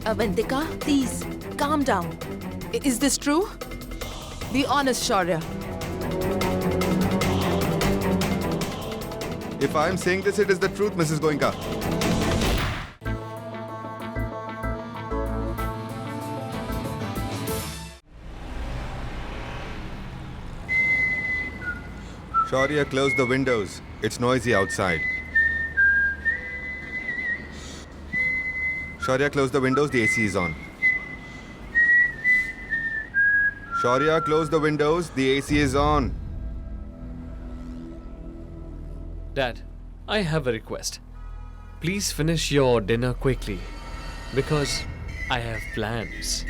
Avantika, please, calm down. Is this true? Be honest, Shaurya. If I'm saying this, it is the truth, Mrs. Goenka. Shaurya, close the windows. It's noisy outside. Shaurya, close the windows. The AC is on. Shaurya, close the windows. The AC is on. Dad, I have a request. Please finish your dinner quickly because I have plans.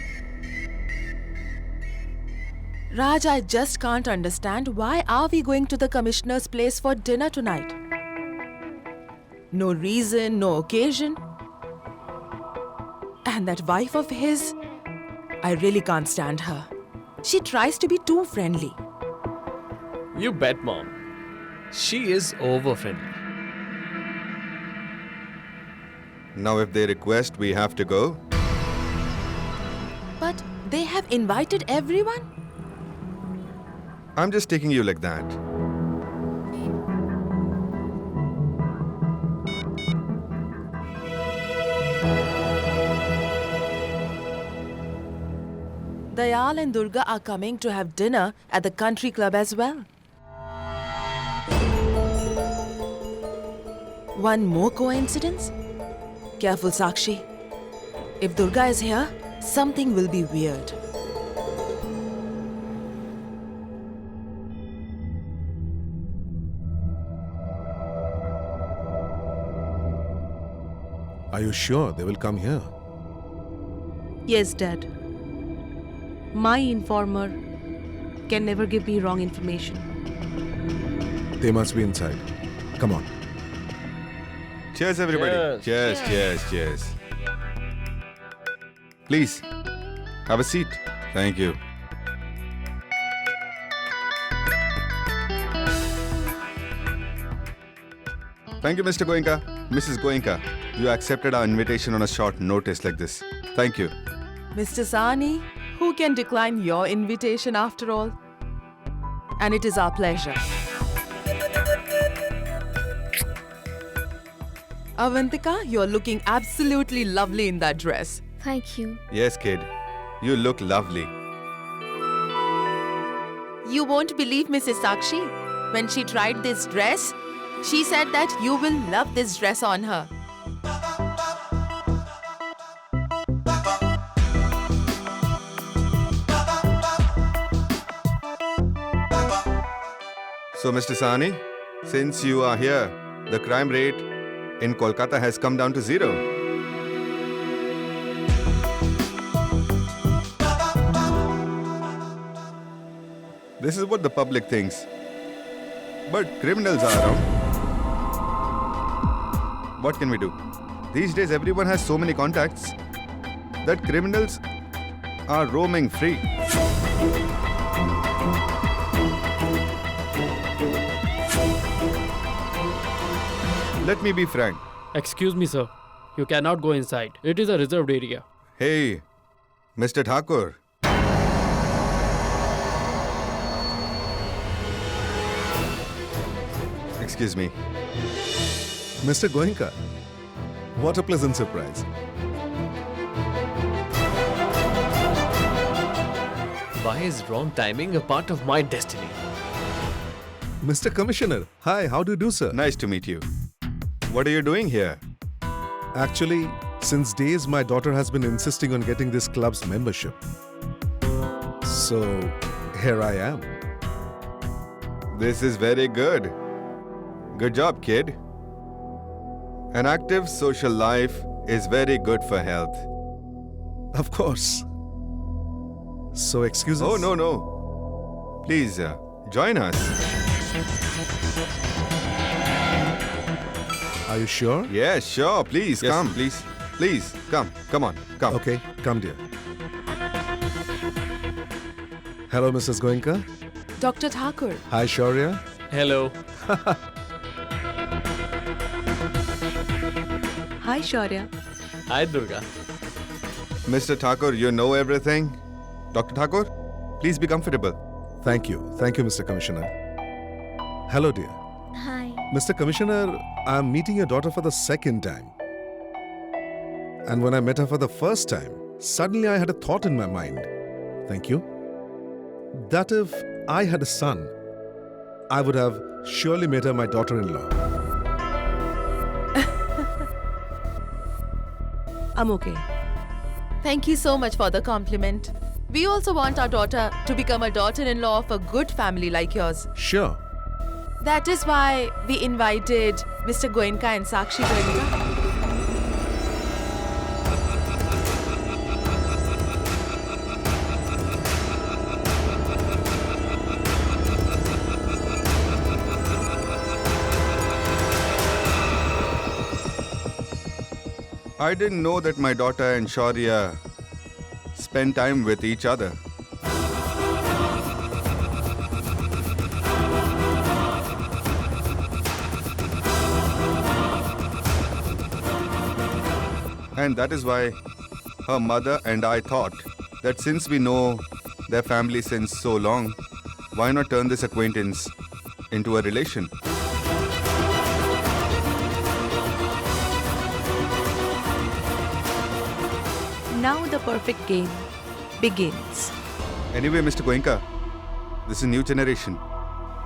Raj, I just can't understand why are we going to the commissioner's place for dinner tonight? No reason, no occasion. And that wife of his, I really can't stand her. She tries to be too friendly. You bet, Mom. She is over-friendly. Now, if they request, we have to go. But they have invited everyone? I'm just taking you like that. Dayal and Durga are coming to have dinner at the country club as well. One more coincidence? Careful, Sakshi. If Durga is here, something will be weird. Are you sure they will come here? Yes, Dad. My informer can never give me wrong information. They must be inside. Come on. Cheers, everybody. Cheers. Please, have a seat. Thank you. Thank you, Mr. Goenka. Mrs. Goenka, you accepted our invitation on a short notice like this. Thank you. Mr. Sani, who can decline your invitation after all? And it is our pleasure. Avantika, you're looking absolutely lovely in that dress. Thank you. Yes, kid. You look lovely. You won't believe Mrs. Sakshi. When she tried this dress, she said that you will love this dress on her. So, Mr. Sani, since you are here, the crime rate in Kolkata has come down to 0. This is what the public thinks. But criminals are around. What can we do? These days, everyone has so many contacts that criminals are roaming free. Let me be frank. Excuse me, sir. You cannot go inside. It is a reserved area. Hey, Mr. Thakur. Excuse me. Mr. Goenka, what a pleasant surprise. Why is wrong timing a part of my destiny? Mr. Commissioner, hi, how do you do, sir? Nice to meet you. What are you doing here? Actually, since days my daughter has been insisting on getting this club's membership. So, here I am. This is very good. Good job, kid. An active social life is very good for health. Of course. So, excuse us. Oh, no. Please, join us. Are you sure? Yes, sure. Please, Yes, come. please. Please, come on, come. Okay, come dear. Hello, Mrs. Goenka. Dr. Thakur. Hi, Shaurya. Hello. Hi, Shaurya. Hi, Durga. Mr. Thakur, you know everything. Dr. Thakur, please be comfortable. Thank you. Thank you, Mr. Commissioner. Hello, dear. Hi. Mr. Commissioner, I'm meeting your daughter for the second time. And when I met her for the first time, suddenly I had a thought in my mind. Thank you. That if I had a son, I would have surely made her my daughter-in-law. I'm okay. Thank you so much for the compliment. We also want our daughter to become a daughter-in-law of a good family like yours. Sure. That is why we invited Mr. Goenka and Sakshi Goenka. I didn't know that my daughter and Shaurya spend time with each other. And that is why her mother and I thought that since we know their family since so long, why not turn this acquaintance into a relation? Now the perfect game begins. Anyway, Mr. Goenka, this is new generation.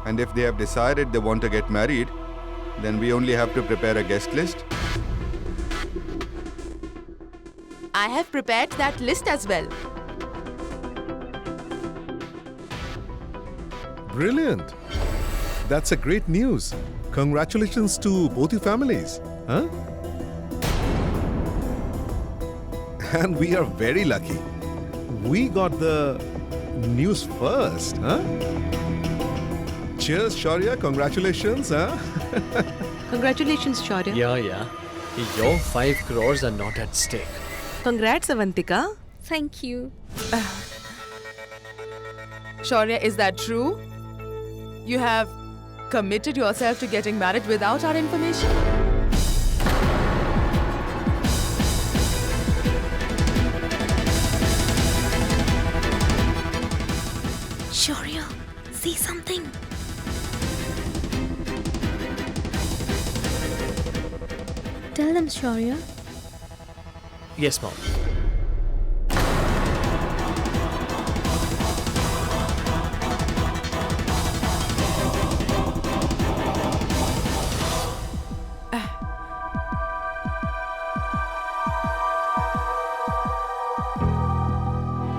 And if they have decided they want to get married, then we only have to prepare a guest list. I have prepared that list as well. Brilliant. That's a great news. Congratulations to both your families. Huh? And we are very lucky. We got the news first, huh? Cheers, Shaurya. Congratulations, huh? Congratulations, Shaurya. Yeah. Your 5 crores are not at stake. Congrats, Avantika. Thank you. Shaurya, is that true? You have committed yourself to getting married without our information? Shaurya, see something. Tell them, Shaurya. Yes, Mom.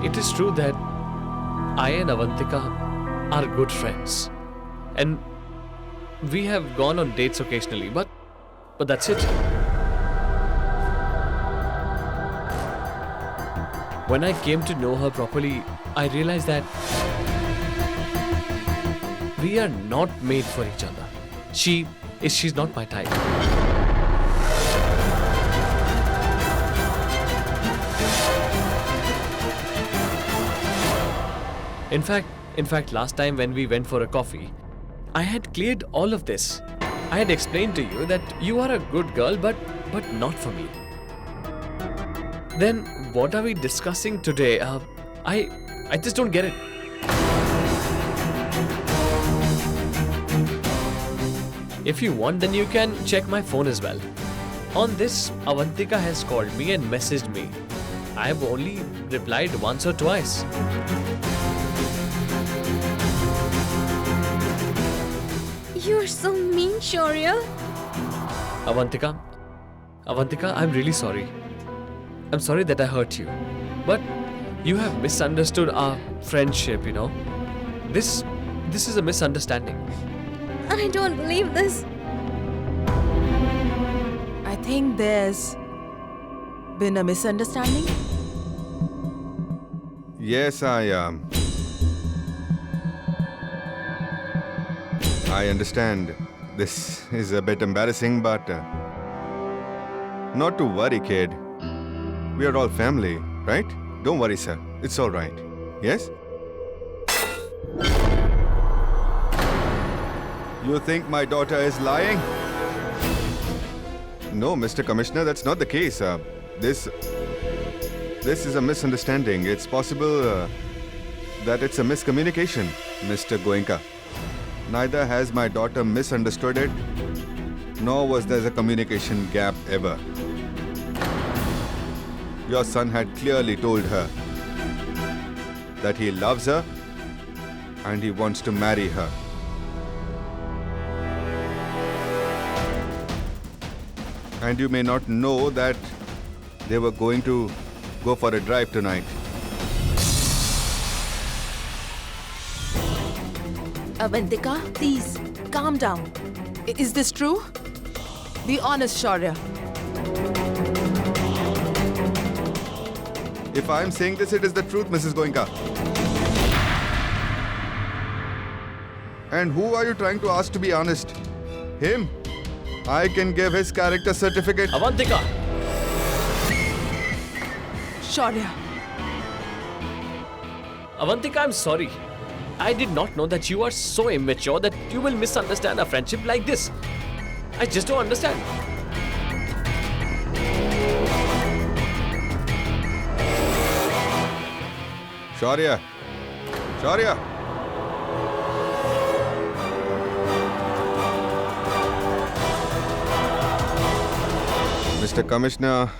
It is true that I and Avantika are good friends. And we have gone on dates occasionally, but that's it. When I came to know her properly, I realized that we are not made for each other. She's not my type. In fact, last time when we went for a coffee, I had cleared all of this. I had explained to you that you are a good girl, but not for me. Then what are we discussing today? I just don't get it. If you want, then you can check my phone as well. On this, Avantika has called me and messaged me. I have only replied once or twice. You're so mean, Shaurya. Avantika, I'm really sorry. I'm sorry that I hurt you. But you have misunderstood our friendship, you know. This is a misunderstanding. I don't believe this. I think there's been a misunderstanding. Yes, I understand. This is a bit embarrassing, but not to worry, kid. We are all family, right? Don't worry, sir. It's all right. Yes? You think my daughter is lying? No, Mr. Commissioner, that's not the case. this is a misunderstanding. It's possible that it's a miscommunication, Mr. Goenka. Neither has my daughter misunderstood it, nor was there a communication gap ever. Your son had clearly told her that he loves her and he wants to marry her. And you may not know that they were going to go for a drive tonight. Avantika, please, calm down. Is this true? Be honest, Shaurya. If I'm saying this, it is the truth, Mrs. Goenka. And who are you trying to ask to be honest? Him? I can give his character certificate. Avantika! Shaurya. Avantika, I'm sorry. I did not know that you are so immature that you will misunderstand a friendship like this. I just don't understand. Shaurya. Shaurya. Mr. Commissioner,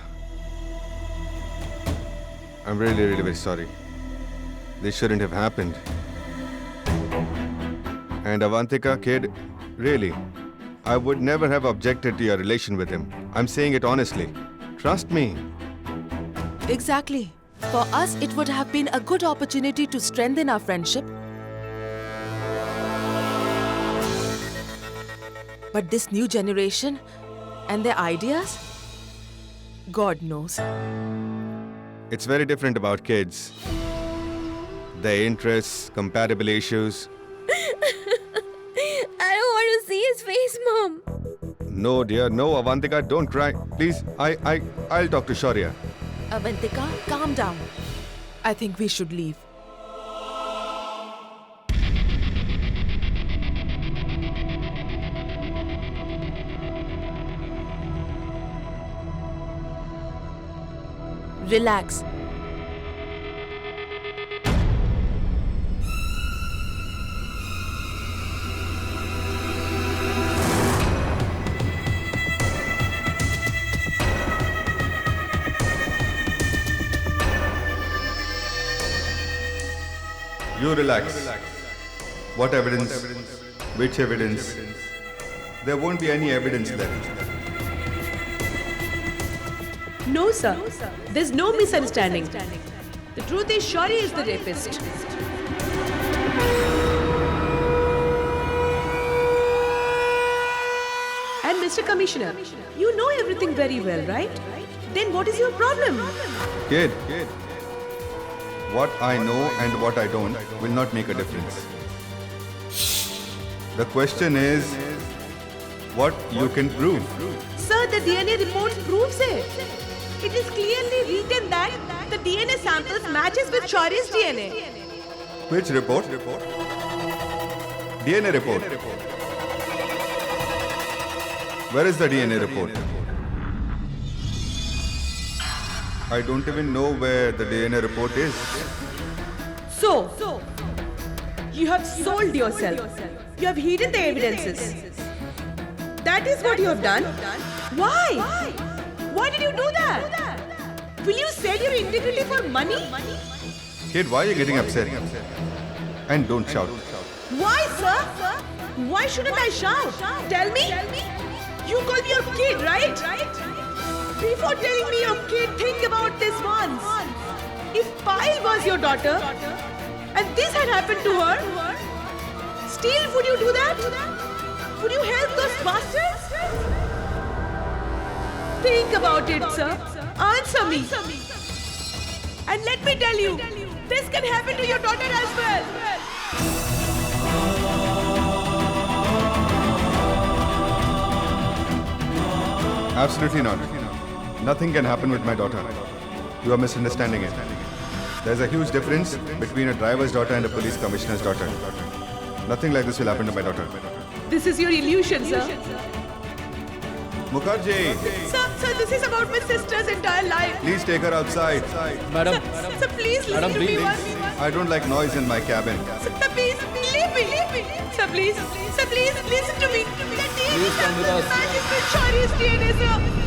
I'm really very sorry. This shouldn't have happened. And Avantika, kid, really, I would never have objected to your relation with him. I'm saying it honestly. Trust me. Exactly. For us, it would have been a good opportunity to strengthen our friendship. But this new generation and their ideas? God knows. It's very different about kids. Their interests, compatible issues. I don't want to see his face, Mom. No, dear, no, Avantika, don't cry. Please, I'll talk to Shaurya. Avantika, calm down. I think we should leave. Relax. You relax. What evidence? Which evidence? There won't be any evidence left. No, sir. There's no misunderstanding. The truth is, Shaurya is the rapist. And Mr. Commissioner, you know everything very well, right? Then what is your problem? Kid, what I know and what I don't will not make a difference. The question is, what you can prove. Sir, the DNA report proves it. It is clearly written that the DNA samples matches with Shaurya's DNA. Which report? DNA report. Where is the DNA report? I don't even know where the DNA report is. So, you have sold yourself. You have hidden the evidences. That is what you have done. Why? Why did you do that? Will you sell your integrity for money? Kid, why are you getting upset? And don't shout. Why, sir? Why shouldn't I shout? Tell me. You call me your kid, right? Before telling me your kid, think about this once. If Payal was your daughter and this had happened to her, still would you do that? Would you help those bastards? Think about it, sir. Answer me. And let me tell you, this can happen to your daughter as well. Absolutely not. Nothing can happen with my daughter. You are misunderstanding it. There's a huge difference between a driver's daughter and a police commissioner's daughter. Nothing like this will happen to my daughter. This is your illusion, sir. Mukherjee, Sir, this is about my sister's entire life. please take her outside. Madam, Sir, please Madam, listen to me please. once. I don't like noise in my cabin. Sir, please, leave me. Sir, please listen to me. Please come with us. Magic with Shari's DNA, sir.